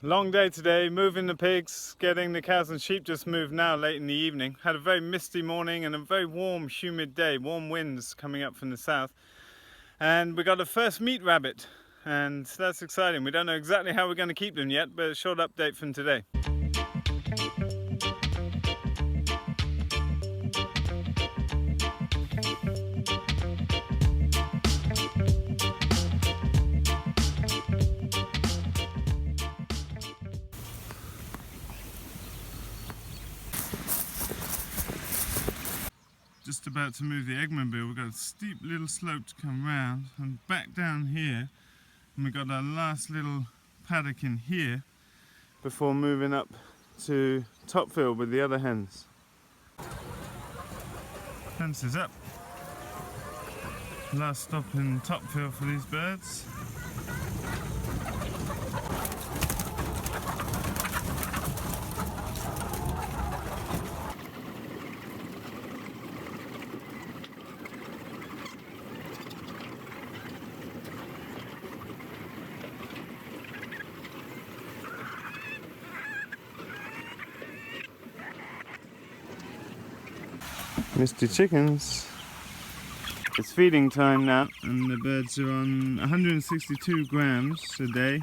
Long day today, moving the pigs, getting the cows and sheep just moved now late in the evening. Had a very misty morning and a very warm, humid day, warm winds coming up from the south. And we got a first meat rabbit, and that's exciting. We don't know exactly how we're going to keep them yet, but a short update from today. Just about to move the eggmobile. We've got a steep little slope to come round and back down here, and we've got our last little paddock in here before moving up to Topfield with the other hens. Fence is up. Last stop in Topfield for these birds. Mr. Chickens. It's feeding time now, and the birds are on 162 grams a day,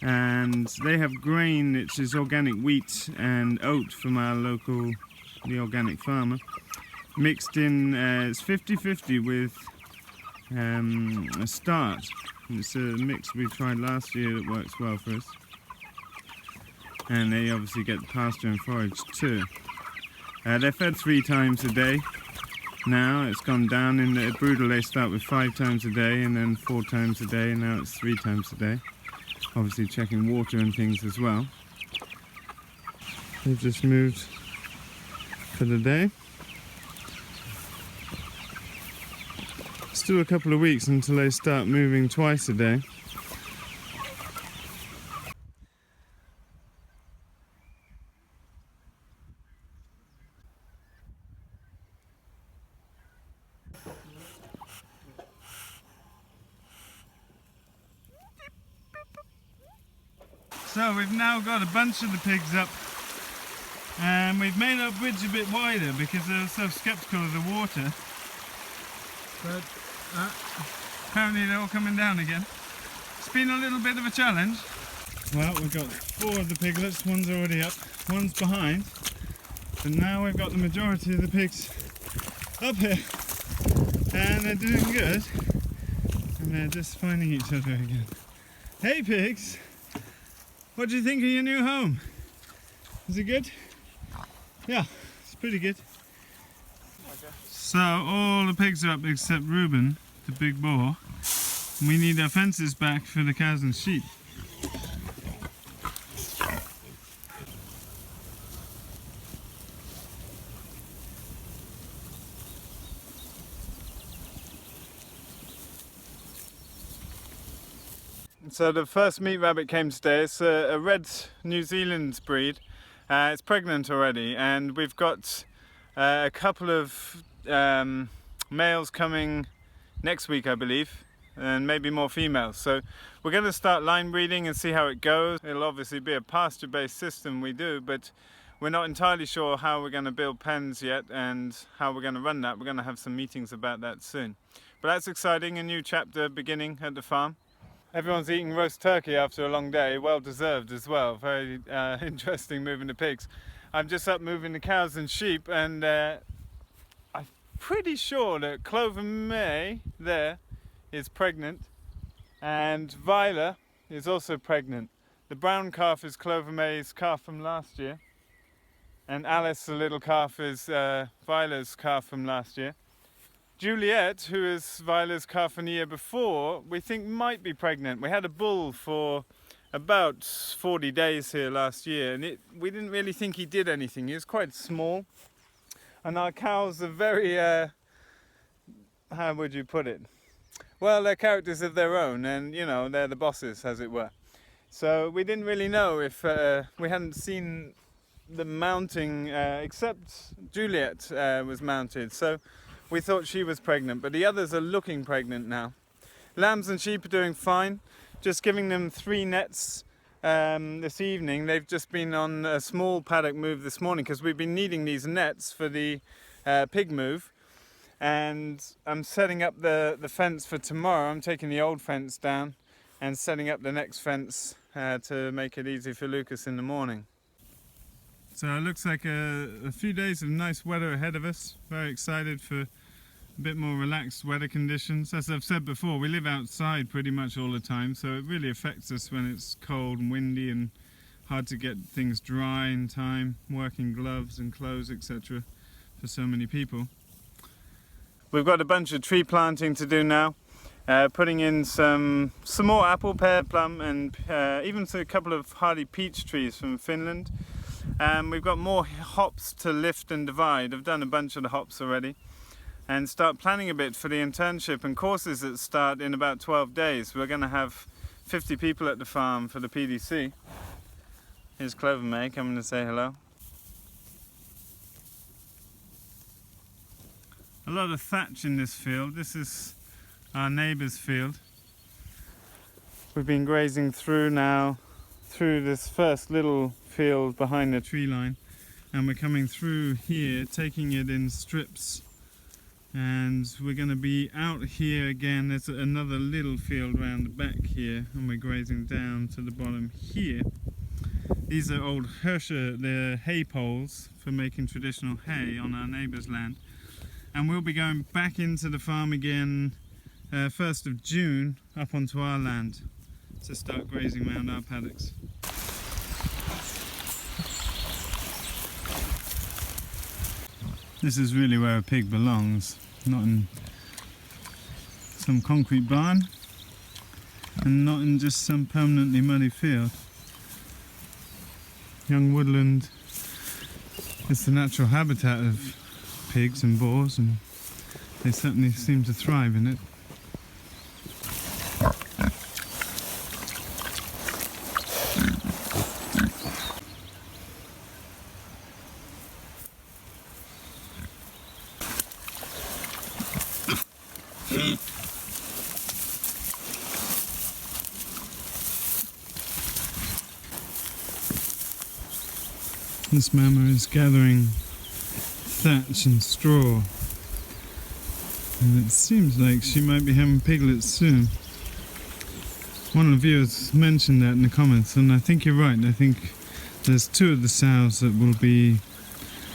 and they have grain, which is organic wheat and oat from our local, the organic farmer, mixed in. It's 50-50 with a starch. It's a mix we tried last year that works well for us, and they obviously get pasture and forage too. They're fed 3 times a day. Now it's gone down. In the broodal they start with 5 times a day and then 4 times a day, and now it's 3 times a day. Obviously checking water and things as well. They've just moved for the day. Still a couple of weeks until they start moving twice a day. So we've now got a bunch of the pigs up, and we've made our bridge a bit wider because they were so sceptical of the water, but apparently they're all coming down again. It's been a little bit of a challenge. Well, we've got 4 of the piglets, one's already up, one's behind, but now we've got the majority of the pigs up here, and they're doing good, and they're just finding each other again. Hey pigs! What do you think of your new home? Is it good? Yeah, it's pretty good. So all the pigs are up except Reuben, the big boar. We need our fences back for the cows and sheep. So the first meat rabbit came today. It's a red New Zealand breed. It's pregnant already, and we've got a couple of males coming next week, I believe, and maybe more females. So we're going to start line breeding and see how it goes. It'll obviously be a pasture-based system we do, but we're not entirely sure how we're going to build pens yet and how we're going to run that. We're going to have some meetings about that soon. But that's exciting, a new chapter beginning at the farm. Everyone's eating roast turkey after a long day, well deserved as well. Very interesting moving the pigs. I'm just up moving the cows and sheep, and I'm pretty sure that Clover May there is pregnant, and Viola is also pregnant. The brown calf is Clover May's calf from last year, and Alice, the little calf, is Viola's calf from last year. Juliet, who is Viola's calf from the year before, we think might be pregnant. We had a bull for about 40 days here last year, and we didn't really think he did anything. He was quite small, and our cows are very, how would you put it? Well, they're characters of their own, and you know, they're the bosses, as it were. So we didn't really know if we hadn't seen the mounting, except Juliet was mounted. So we thought she was pregnant, but the others are looking pregnant now. Lambs and sheep are doing fine. Just giving them 3 nets this evening. They've just been on a small paddock move this morning because we've been needing these nets for the pig move. And I'm setting up the fence for tomorrow. I'm taking the old fence down and setting up the next fence to make it easy for Lucas in the morning. So it looks like a few days of nice weather ahead of us. Very excited for a bit more relaxed weather conditions. As I've said before, we live outside pretty much all the time, so it really affects us when it's cold and windy and hard to get things dry in time, working gloves and clothes, etc. for so many people. We've got a bunch of tree planting to do now, putting in some more apple, pear, plum, and even a couple of hardy peach trees from Finland. We've got more hops to lift and divide. I've done a bunch of the hops already, and start planning a bit for the internship and courses that start in about 12 days. We're going to have 50 people at the farm for the PDC. Here's Clover May coming to say hello. A lot of thatch in this field. This is our neighbour's field. We've been grazing through now, through this first little field behind the tree line, and we're coming through here, taking it in strips, and we're going to be out here again. There's another little field round the back here, and we're grazing down to the bottom here. These are old Hirscher, they're hay poles for making traditional hay on our neighbour's land. And we'll be going back into the farm again 1st of June up onto our land to start grazing around our paddocks. This is really where a pig belongs, not in some concrete barn and not in just some permanently muddy field. Young woodland is the natural habitat of pigs and boars, and they certainly seem to thrive in it. This mama is gathering thatch and straw, and it seems like she might be having piglets soon. One of the viewers mentioned that in the comments, and I think you're right. I think there's 2 of the sows that will be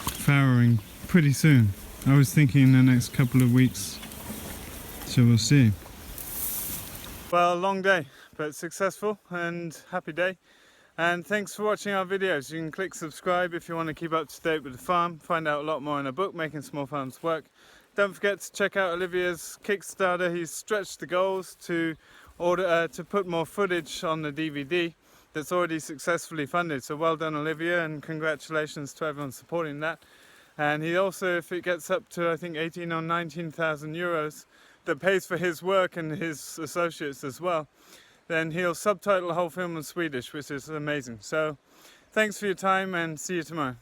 farrowing pretty soon. I was thinking in the next couple of weeks, so we'll see. Well, long day, but successful and happy day. And thanks for watching our videos. You can click subscribe if you want to keep up to date with the farm, find out a lot more in our book, Making Small Farms Work. Don't forget to check out Olivia's Kickstarter. He's stretched the goals to put more footage on the DVD that's already successfully funded. So well done, Olivia, and congratulations to everyone supporting that. And he also, if it gets up to I think 18 or 19,000 euros, that pays for his work and his associates as well, then he'll subtitle the whole film in Swedish, which is amazing. So thanks for your time and see you tomorrow.